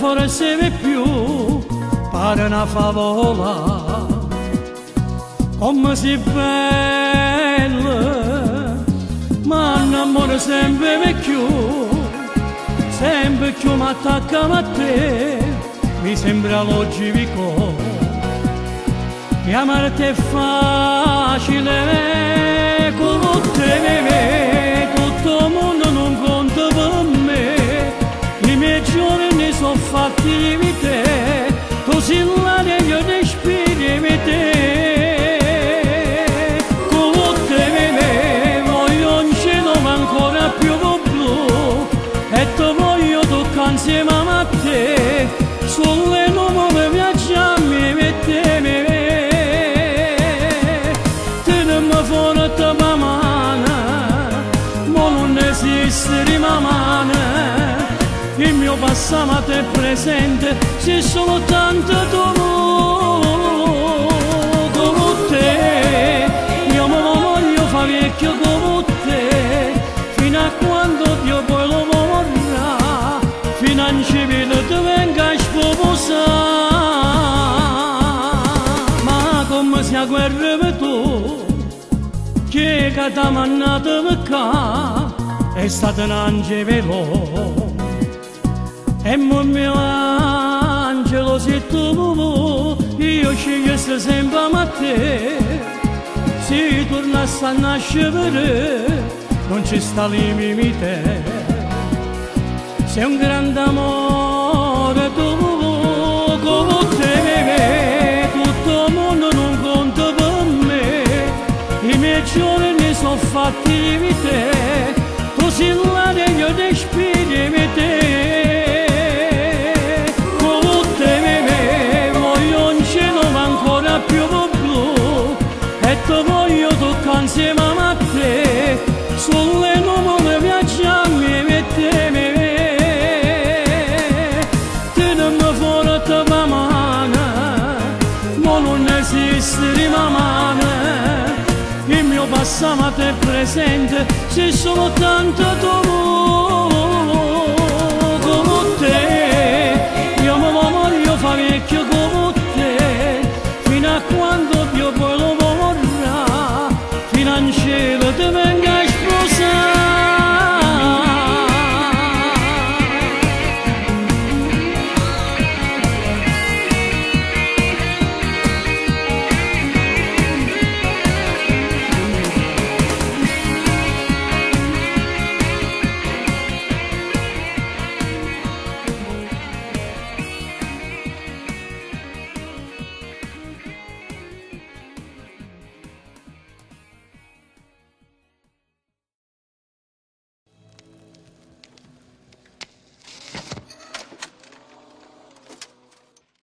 forse di più pare una favola, come si bella, ma l'amore sempre più mi attacca a te, mi sembra logico, che amarti è facile, con te, tutto il mondo non conta per me, i miei giorni sono fatti di te, così l'aria io respiri di te, con te, voglio un cielo ma ancora più blu, e ti voglio toccare insieme a te, sulle nuvole viaggiamo e te, tenemi forte la mano, ma non esiste la mano, il mio passato è presente, c'è soltanto tu, come te, io mi voglio fare vecchio come te, fino a quando Dio poi lo vorrà, fino a civile ti venga a sposare, ma come sia guerra per tu, che ti ha mandato per qua, è stato un angelo, e mio angelo se tu, io scegliessi sempre a te, se tornassi a nascere, non ci sta limite, sei un grande amore tu, come te, tutto il mondo non conta per me, i miei giorni sono fatti di te, così l'aria io respiri di te, come te, voglio un cielo ma ancora più blu, e ti voglio toccare insieme a te, sulle nuvole viaggiamo e te, tenemi forte la mano, ma non esiste la mano, il mio passato è presente, c'è soltanto tu, come te, io mi voglio fare vecchio